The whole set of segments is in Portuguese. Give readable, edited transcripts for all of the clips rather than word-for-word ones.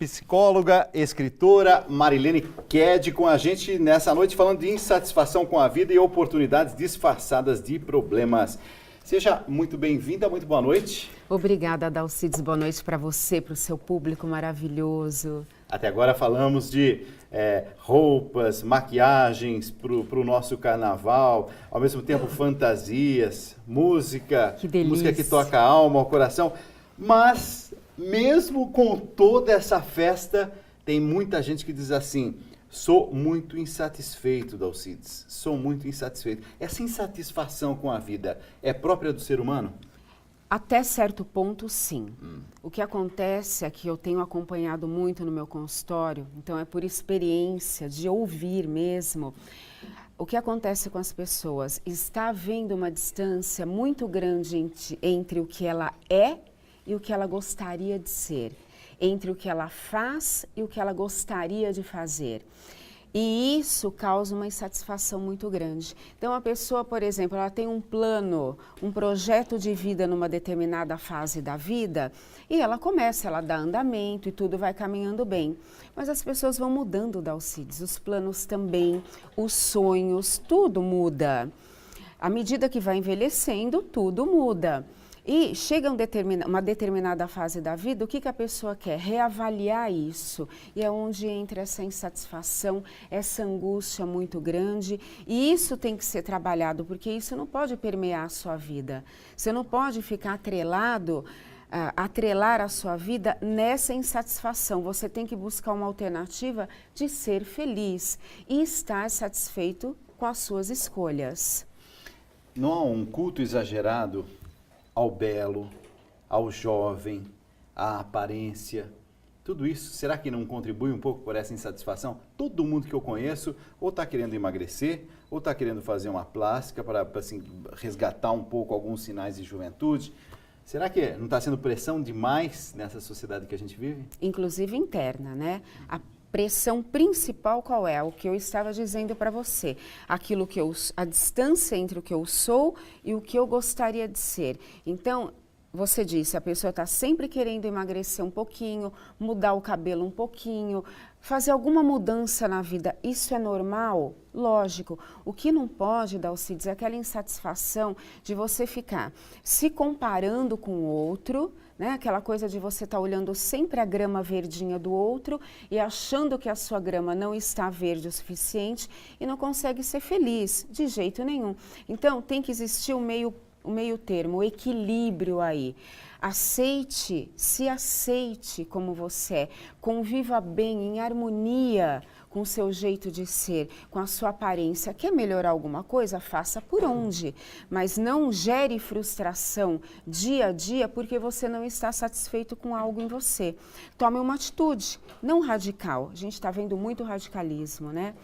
psicóloga, escritora Marilene Ked com a gente nessa noite falando de insatisfação com a vida e oportunidades disfarçadas de problemas. Seja muito bem-vinda, muito boa noite. Obrigada, Dalcides. Boa noite para você, para o seu público maravilhoso. Até agora falamos de roupas, maquiagens para o nosso carnaval, ao mesmo tempo fantasias, música, que delícia. Música que toca a alma, o coração. Mas, mesmo com toda essa festa, tem muita gente que diz assim: sou muito insatisfeito, Dalcides, sou muito insatisfeito. Essa insatisfação com a vida é própria do ser humano? Até certo ponto, sim. O que acontece é que eu tenho acompanhado muito no meu consultório, então é por experiência de ouvir mesmo. O que acontece com as pessoas? Está havendo uma distância muito grande entre o que ela é e o que ela gostaria de ser, entre o que ela faz e o que ela gostaria de fazer. E isso causa uma insatisfação muito grande. Então, a pessoa, por exemplo, ela tem um plano, um projeto de vida numa determinada fase da vida e ela dá andamento e tudo vai caminhando bem. Mas as pessoas vão mudando, Dalcides, os planos também, os sonhos, tudo muda. À medida que vai envelhecendo, tudo muda. E chega uma determinada fase da vida, o que a pessoa quer? Reavaliar isso. E é onde entra essa insatisfação, essa angústia muito grande. E isso tem que ser trabalhado, porque isso não pode permear a sua vida. Você não pode ficar atrelar a sua vida nessa insatisfação. Você tem que buscar uma alternativa de ser feliz e estar satisfeito com as suas escolhas. Não há um culto exagerado ao belo, ao jovem, à aparência, tudo isso, será que não contribui um pouco por essa insatisfação? Todo mundo que eu conheço ou está querendo emagrecer, ou está querendo fazer uma plástica para assim, resgatar um pouco alguns sinais de juventude. Será que não está sendo pressão demais nessa sociedade que a gente vive? Inclusive interna, né? A pressão principal qual é? O que eu estava dizendo para você. A distância entre o que eu sou e o que eu gostaria de ser. Então, você disse, a pessoa está sempre querendo emagrecer um pouquinho, mudar o cabelo um pouquinho, fazer alguma mudança na vida. Isso é normal? Lógico. O que não pode, Dalcides, é aquela insatisfação de você ficar se comparando com o outro, né? Aquela coisa de você estar olhando sempre a grama verdinha do outro e achando que a sua grama não está verde o suficiente e não consegue ser feliz de jeito nenhum. Então, tem que existir o meio termo, o equilíbrio aí. Se aceite como você é, conviva bem, em harmonia com o seu jeito de ser, com a sua aparência. Quer melhorar alguma coisa? Faça por onde, mas não gere frustração dia a dia porque você não está satisfeito com algo em você. Tome uma atitude, não radical. A gente está vendo muito radicalismo, né?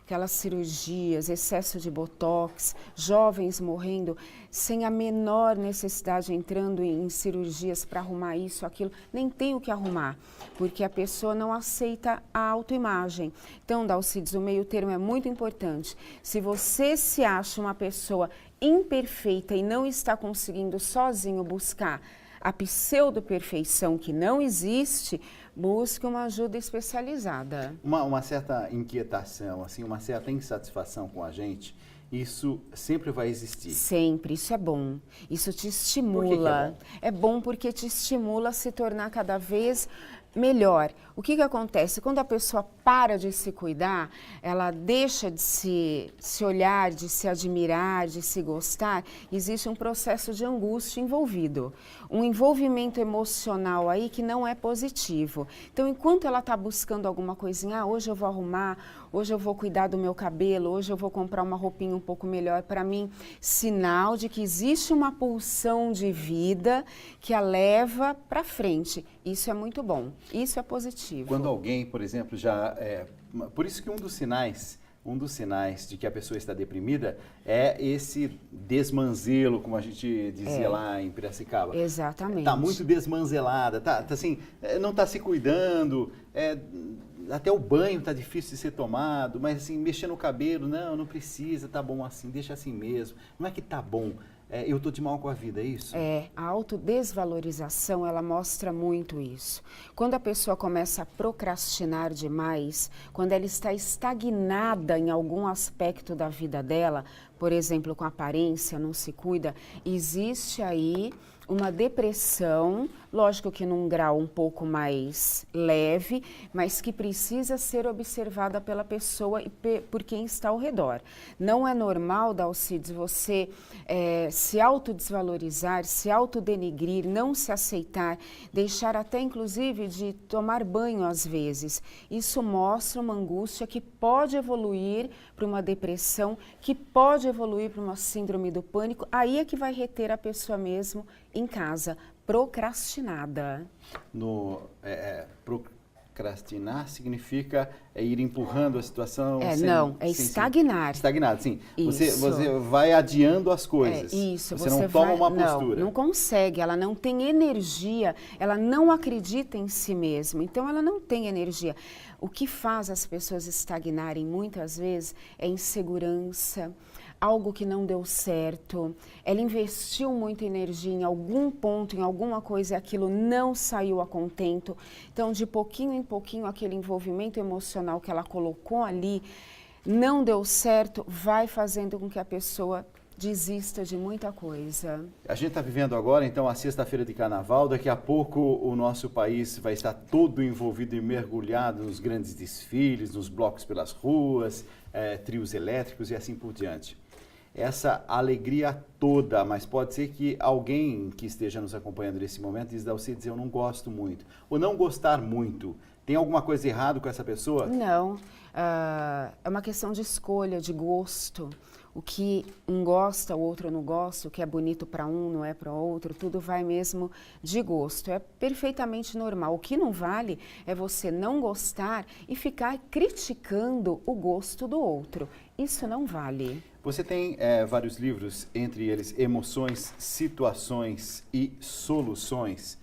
Aquelas cirurgias, excesso de botox, jovens morrendo sem a menor necessidade, entrando em cirurgias para arrumar isso, aquilo. Nem tem o que arrumar, porque a pessoa não aceita a autoimagem. Então, Dalcides, o meio termo é muito importante. Se você se acha uma pessoa imperfeita e não está conseguindo sozinho buscar a pseudo-perfeição que não existe, busque uma ajuda especializada. Uma certa inquietação, assim, uma certa insatisfação com a gente, isso sempre vai existir. Sempre, isso é bom. Isso te estimula. Por que é bom? É bom porque te estimula a se tornar cada vez melhor. O que acontece? Quando a pessoa para de se cuidar, ela deixa de se olhar, de se admirar, de se gostar, existe um processo de angústia envolvido. Um envolvimento emocional aí que não é positivo. Então, enquanto ela está buscando alguma coisinha, hoje eu vou arrumar, hoje eu vou cuidar do meu cabelo, hoje eu vou comprar uma roupinha um pouco melhor para mim, sinal de que existe uma pulsão de vida que a leva para frente. Isso é muito bom. Isso é positivo. Quando alguém, por exemplo, por isso que um dos sinais de que a pessoa está deprimida é esse desmanzelo, como a gente dizia lá em Piracicaba. Exatamente. Está muito desmanzelada, assim, não está se cuidando, até o banho está difícil de ser tomado, mas assim, mexer no cabelo, não precisa, tá bom assim, deixa assim mesmo. Não é que tá bom, eu estou de mal com a vida, é isso? A autodesvalorização, ela mostra muito isso. Quando a pessoa começa a procrastinar demais, quando ela está estagnada em algum aspecto da vida dela, por exemplo, com aparência, não se cuida, existe aí uma depressão, lógico que num grau um pouco mais leve, mas que precisa ser observada pela pessoa e por quem está ao redor. Não é normal, Dalcides, você se autodesvalorizar, se autodenegrir, não se aceitar, deixar até inclusive de tomar banho às vezes. Isso mostra uma angústia que pode evoluir para uma depressão, que pode evoluir para uma síndrome do pânico, aí é que vai reter a pessoa mesmo em casa, procrastinada. Procrastinar significa ir empurrando a situação. Estagnar. Estagnar, sim. Você vai adiando as coisas. Isso. Você não toma uma postura. Não consegue, ela não tem energia, ela não acredita em si mesma, então ela não tem energia. O que faz as pessoas estagnarem muitas vezes é insegurança, algo que não deu certo, ela investiu muita energia em algum ponto, em alguma coisa, e aquilo não saiu a contento. Então, de pouquinho em pouquinho, aquele envolvimento emocional que ela colocou ali não deu certo, vai fazendo com que a pessoa desista de muita coisa. A gente está vivendo agora, então, a sexta-feira de carnaval. Daqui a pouco o nosso país vai estar todo envolvido e mergulhado nos grandes desfiles, nos blocos pelas ruas, trios elétricos e assim por diante. Essa alegria toda, mas pode ser que alguém que esteja nos acompanhando nesse momento diz, Dalcides, eu não gosto muito, ou não gostar muito. Tem alguma coisa errada com essa pessoa? Não, é uma questão de escolha, de gosto. O que um gosta, o outro não gosta, o que é bonito para um não é para o outro, tudo vai mesmo de gosto. É perfeitamente normal. O que não vale é você não gostar e ficar criticando o gosto do outro. Isso não vale. Você tem vários livros, entre eles Emoções, Situações e Soluções,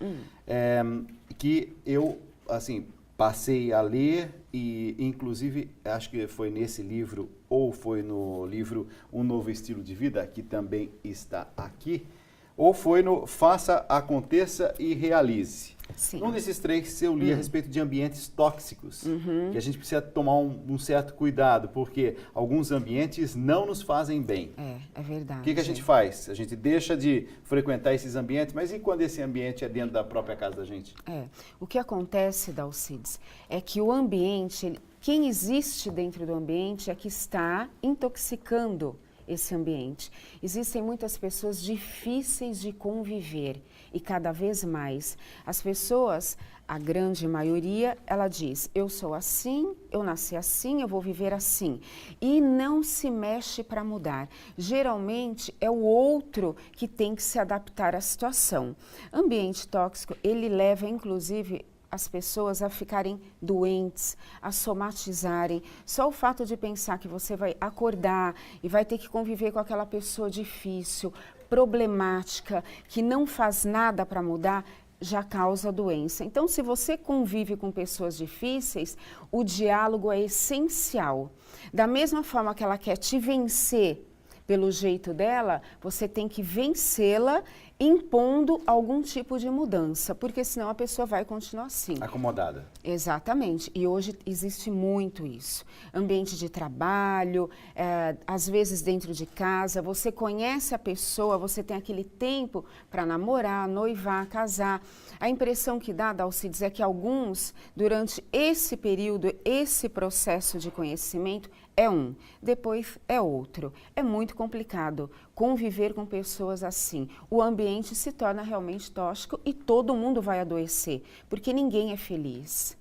que eu, assim, passei a ler e, inclusive, acho que foi nesse livro ou foi no livro Um Novo Estilo de Vida, que também está aqui, ou foi no Faça, Aconteça e Realize. Sim. Um desses três eu li a respeito de ambientes tóxicos, que a gente precisa tomar um certo cuidado, porque alguns ambientes não nos fazem bem. É verdade. O que a gente faz? A gente deixa de frequentar esses ambientes, mas e quando esse ambiente é dentro da própria casa da gente? O que acontece, Dalcides, é que o ambiente, quem existe dentro do ambiente é que está intoxicando esse ambiente. Existem muitas pessoas difíceis de conviver e cada vez mais. As pessoas, a grande maioria, ela diz, eu sou assim, eu nasci assim, eu vou viver assim. E não se mexe para mudar. Geralmente é o outro que tem que se adaptar à situação. Ambiente tóxico, ele leva inclusive as pessoas a ficarem doentes, a somatizarem. Só o fato de pensar que você vai acordar e vai ter que conviver com aquela pessoa difícil, problemática, que não faz nada para mudar, já causa doença. Então, se você convive com pessoas difíceis, o diálogo é essencial. Da mesma forma que ela quer te vencer pelo jeito dela, você tem que vencê-la impondo algum tipo de mudança, porque senão a pessoa vai continuar assim. Acomodada. Exatamente, e hoje existe muito isso. Ambiente de trabalho, às vezes dentro de casa, você conhece a pessoa, você tem aquele tempo para namorar, noivar, casar. A impressão que dá, Dalcides, é que alguns, durante esse período, esse processo de conhecimento, é um, depois é outro. É muito complicado conviver com pessoas assim. O ambiente se torna realmente tóxico e todo mundo vai adoecer, porque ninguém é feliz.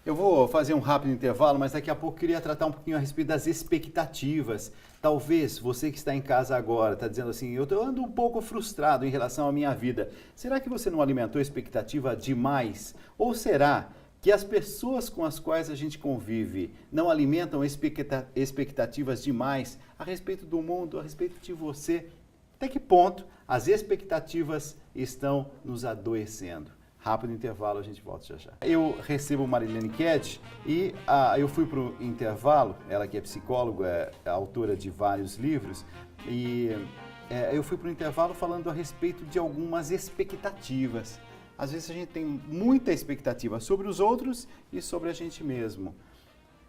Eu vou fazer um rápido intervalo, mas daqui a pouco eu queria tratar um pouquinho a respeito das expectativas. Talvez você que está em casa agora está dizendo assim, eu ando um pouco frustrado em relação à minha vida. Será que você não alimentou expectativa demais? Ou será que as pessoas com as quais a gente convive não alimentam expectativas demais a respeito do mundo, a respeito de você? Até que ponto as expectativas estão nos adoecendo? Rápido intervalo, a gente volta já já. Eu recebo Marilene Ked e eu fui para o intervalo, ela que é psicóloga, é autora de vários livros, e eu fui para o intervalo falando a respeito de algumas expectativas. Às vezes a gente tem muita expectativa sobre os outros e sobre a gente mesmo.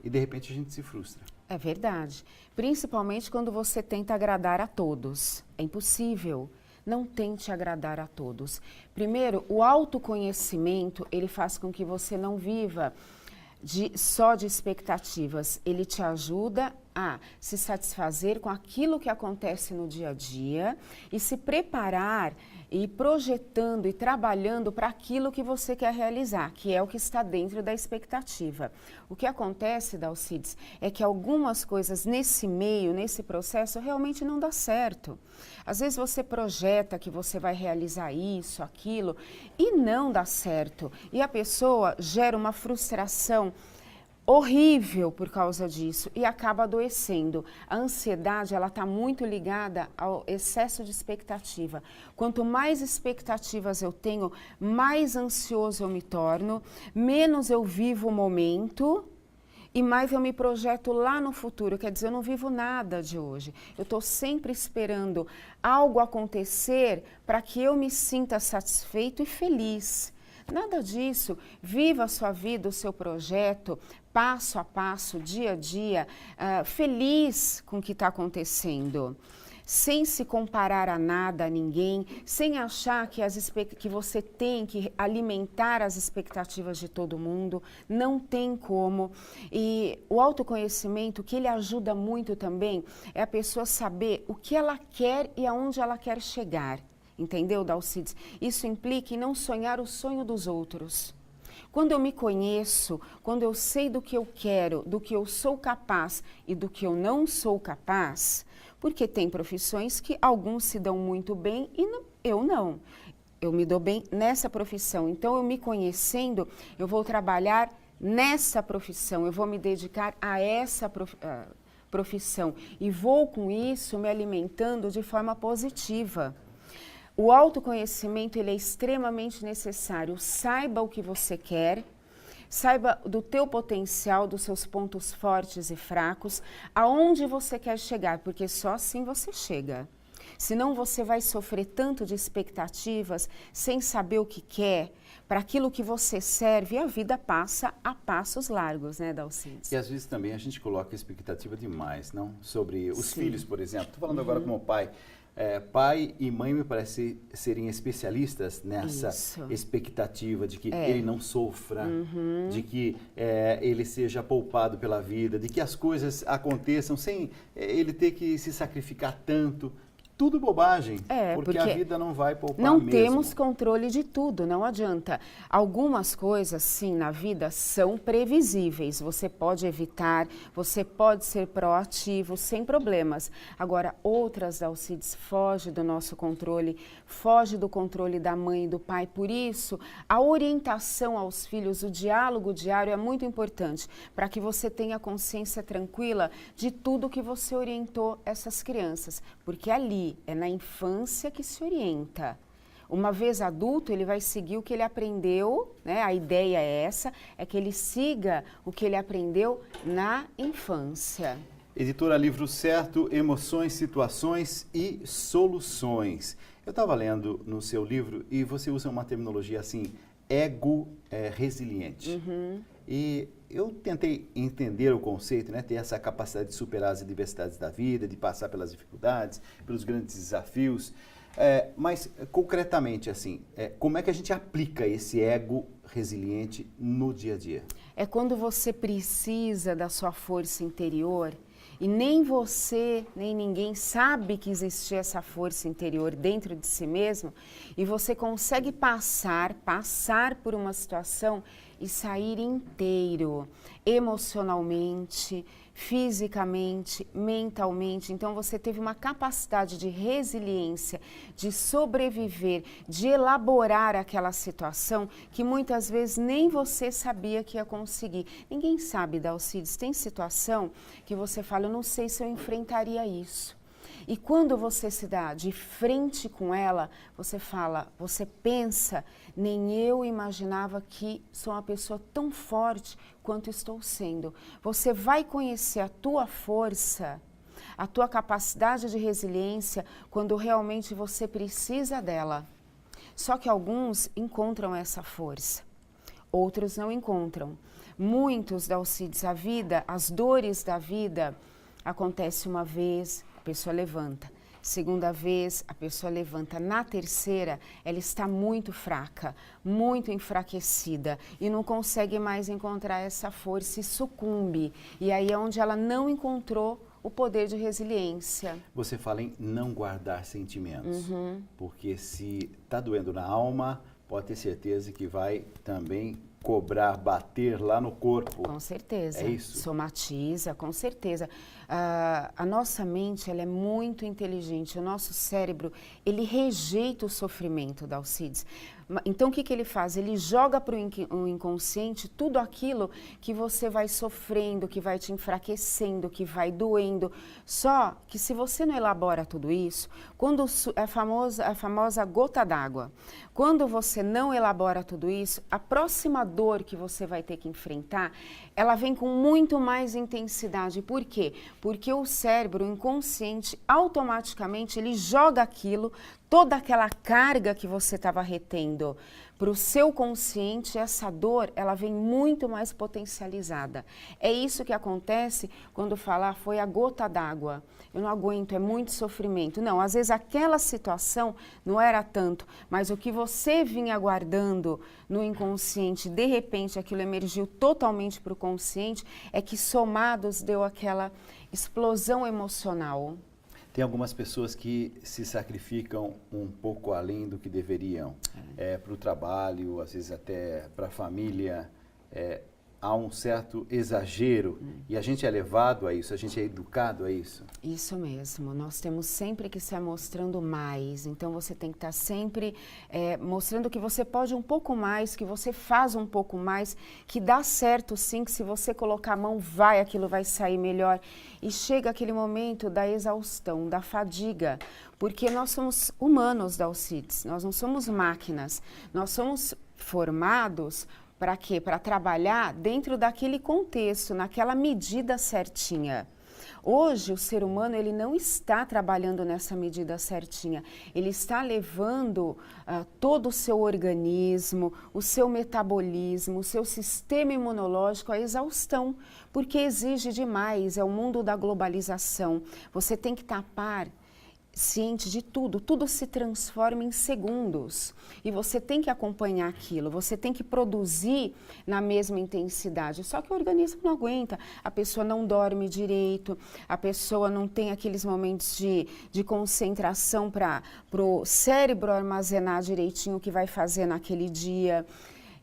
E de repente a gente se frustra. É verdade. Principalmente quando você tenta agradar a todos. É impossível. Não tente agradar a todos. Primeiro, o autoconhecimento, ele faz com que você não viva só de expectativas. Ele te ajuda a se satisfazer com aquilo que acontece no dia a dia e se preparar e projetando e trabalhando para aquilo que você quer realizar, que é o que está dentro da expectativa. O que acontece, Dalcides, é que algumas coisas nesse meio, nesse processo, realmente não dá certo. Às vezes você projeta que você vai realizar isso, aquilo, e não dá certo. E a pessoa gera uma frustração horrível por causa disso e acaba adoecendo. A ansiedade, ela está muito ligada ao excesso de expectativa. Quanto mais expectativas eu tenho, mais ansioso eu me torno, menos eu vivo o momento e mais eu me projeto lá no futuro. Quer dizer, eu não vivo nada de hoje. Eu estou sempre esperando algo acontecer para que eu me sinta satisfeito e feliz. Nada disso. Viva a sua vida, o seu projeto, passo a passo, dia a dia, feliz com o que está acontecendo. Sem se comparar a nada, a ninguém, sem achar que você tem que alimentar as expectativas de todo mundo. Não tem como. E o autoconhecimento, que ele ajuda muito também, é a pessoa saber o que ela quer e aonde ela quer chegar. Entendeu, Dalcides? Isso implica em não sonhar o sonho dos outros. Quando eu me conheço, quando eu sei do que eu quero, do que eu sou capaz e do que eu não sou capaz, porque tem profissões que alguns se dão muito bem e eu não. Eu me dou bem nessa profissão. Então, eu me conhecendo, eu vou trabalhar nessa profissão, eu vou me dedicar a essa profissão e vou com isso me alimentando de forma positiva. O autoconhecimento, ele é extremamente necessário. Saiba o que você quer, saiba do teu potencial, dos seus pontos fortes e fracos, aonde você quer chegar, porque só assim você chega. Senão você vai sofrer tanto de expectativas, sem saber o que quer, para aquilo que você serve, e a vida passa a passos largos, né, Dalcides? E às vezes também a gente coloca expectativa demais, não? Sobre os Sim. filhos, por exemplo. Estou falando agora como pai. Pai e mãe me parece serem especialistas nessa expectativa de que ele não sofra, de que ele seja poupado pela vida, de que as coisas aconteçam sem ele ter que se sacrificar tanto. Tudo bobagem, porque a vida não vai poupar não mesmo. Temos controle de tudo, não adianta. Algumas coisas, sim, na vida são previsíveis. Você pode evitar, você pode ser proativo, sem problemas. Agora, outras, Dalcides, foge do nosso controle, foge do controle da mãe e do pai. Por isso, a orientação aos filhos, o diálogo diário é muito importante, para que você tenha consciência tranquila de tudo que você orientou essas crianças. Porque ali, é na infância que se orienta. Uma vez adulto, ele vai seguir o que ele aprendeu, né? A ideia é essa, é que ele siga o que ele aprendeu na infância. Editora Livro Certo, Emoções, Situações e Soluções. Eu estava lendo no seu livro e você usa uma terminologia assim, ego resiliente. E eu tentei entender o conceito, né? Ter essa capacidade de superar as adversidades da vida, de passar pelas dificuldades, pelos grandes desafios. Mas, concretamente, assim, como é que a gente aplica esse ego resiliente no dia a dia? É quando você precisa da sua força interior e nem você, nem ninguém sabe que existe essa força interior dentro de si mesmo e você consegue passar por uma situação e sair inteiro, emocionalmente, fisicamente, mentalmente. Então, você teve uma capacidade de resiliência, de sobreviver, de elaborar aquela situação que muitas vezes nem você sabia que ia conseguir. Ninguém sabe, Dalcides, tem situação que você fala, eu não sei se eu enfrentaria isso. E quando você se dá de frente com ela, você fala, você pensa, nem eu imaginava que sou uma pessoa tão forte quanto estou sendo. Você vai conhecer a tua força a tua capacidade de resiliência quando realmente você precisa dela. Só que alguns encontram essa força, outros não encontram. Muitos, Dalcides, a vida, as dores da vida, acontece uma vez, a pessoa levanta. Segunda vez, a pessoa levanta. Na terceira, ela está muito fraca, muito enfraquecida e não consegue mais encontrar essa força e sucumbe. E aí é onde ela não encontrou o poder de resiliência. Você fala em não guardar sentimentos, porque se está doendo na alma, pode ter certeza que vai também cobrar, bater lá no corpo. Com certeza. É isso? Somatiza, com certeza. A nossa mente, ela é muito inteligente. O nosso cérebro, ele rejeita o sofrimento, Dalcides. Então, o que ele faz? Ele joga para o inconsciente tudo aquilo que você vai sofrendo, que vai te enfraquecendo, que vai doendo. Só que se você não elabora tudo isso, quando a famosa gota d'água, quando você não elabora tudo isso, a próxima dor que você vai ter que enfrentar, ela vem com muito mais intensidade. Por quê? Porque o cérebro, o inconsciente, automaticamente ele joga aquilo, toda aquela carga que você estava retendo para o seu consciente, essa dor, ela vem muito mais potencializada. É isso que acontece quando falar foi a gota d'água. Eu não aguento, é muito sofrimento. Não, às vezes aquela situação não era tanto, mas o que você vinha guardando no inconsciente, de repente aquilo emergiu totalmente para o consciente, é que somados deu aquela explosão emocional. Tem algumas pessoas que se sacrificam um pouco além do que deveriam, para o trabalho, às vezes até para a família. Há um certo exagero e a gente é levado a isso, a gente é educado a isso. Isso mesmo, nós temos sempre que estar mostrando mais, então você tem que estar sempre mostrando que você pode um pouco mais, que você faz um pouco mais, que dá certo sim, que se você colocar a mão aquilo vai sair melhor. E chega aquele momento da exaustão, da fadiga, porque nós somos humanos, Dalcides, nós não somos máquinas, nós somos formados para quê? Para trabalhar dentro daquele contexto, naquela medida certinha. Hoje, o ser humano ele não está trabalhando nessa medida certinha. Ele está levando todo o seu organismo, o seu metabolismo, o seu sistema imunológico à exaustão, porque exige demais, é o mundo da globalização. Você tem que tapar ciente de tudo, tudo se transforma em segundos e você tem que acompanhar aquilo, você tem que produzir na mesma intensidade, só que o organismo não aguenta, a pessoa não dorme direito, a pessoa não tem aqueles momentos de concentração para o cérebro armazenar direitinho o que vai fazer naquele dia.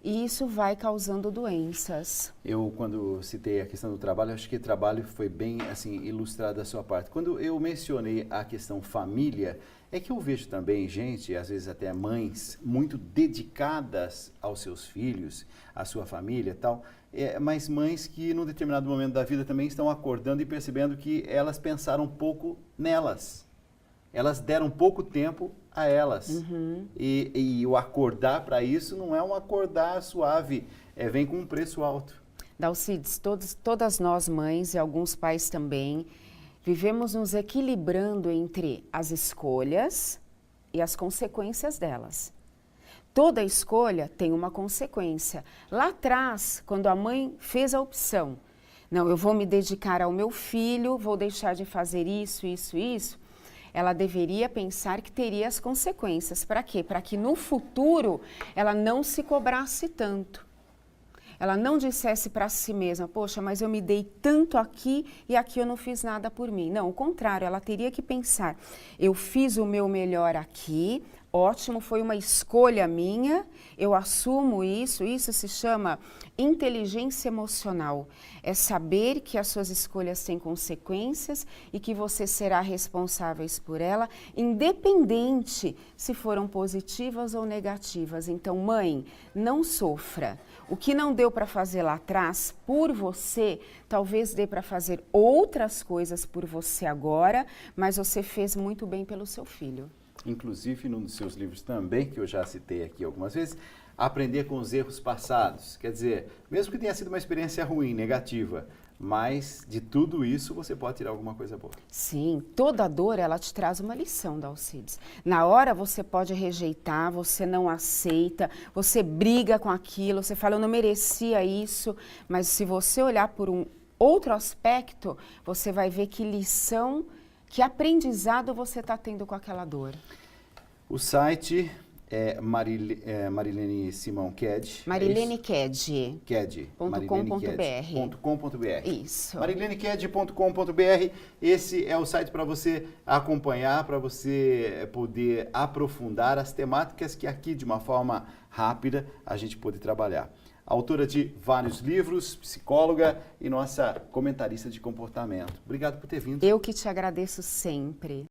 E isso vai causando doenças. Eu, quando citei a questão do trabalho, acho que trabalho foi bem assim, ilustrado da sua parte. Quando eu mencionei a questão família, é que eu vejo também gente, às vezes até mães, muito dedicadas aos seus filhos, à sua família e tal, mas mães que num determinado momento da vida também estão acordando e percebendo que elas pensaram um pouco nelas. Elas deram pouco tempo a elas. E o acordar para isso não é um acordar suave, vem com um preço alto. Dalcides, todas nós mães e alguns pais também, vivemos nos equilibrando entre as escolhas e as consequências delas. Toda escolha tem uma consequência. Lá atrás, quando a mãe fez a opção, não, eu vou me dedicar ao meu filho, vou deixar de fazer isso, ela deveria pensar que teria as consequências. Para quê? Para que no futuro ela não se cobrasse tanto. Ela não dissesse para si mesma, poxa, mas eu me dei tanto aqui e aqui eu não fiz nada por mim. Não, o contrário, ela teria que pensar, eu fiz o meu melhor aqui, ótimo, foi uma escolha minha, eu assumo isso se chama inteligência emocional. É saber que as suas escolhas têm consequências e que você será responsável por ela, independente se foram positivas ou negativas. Então, mãe, não sofra. O que não deu para fazer lá atrás por você, talvez dê para fazer outras coisas por você agora, mas você fez muito bem pelo seu filho. Inclusive, num dos seus livros também, que eu já citei aqui algumas vezes, aprender com os erros passados. Quer dizer, mesmo que tenha sido uma experiência ruim, negativa, mas de tudo isso você pode tirar alguma coisa boa. Sim, toda dor, ela te traz uma lição, Dalcides. Na hora você pode rejeitar, você não aceita, você briga com aquilo, você fala, eu não merecia isso, mas se você olhar por um outro aspecto, você vai ver que lição, que aprendizado você está tendo com aquela dor. O site é Marilene Simão Ked. Marilene Ked. .com.br. Isso. marileneked.com.br. Esse é o site para você acompanhar, para você poder aprofundar as temáticas que aqui, de uma forma rápida, a gente pode trabalhar. Autora de vários livros, psicóloga e nossa comentarista de comportamento. Obrigado por ter vindo. Eu que te agradeço sempre.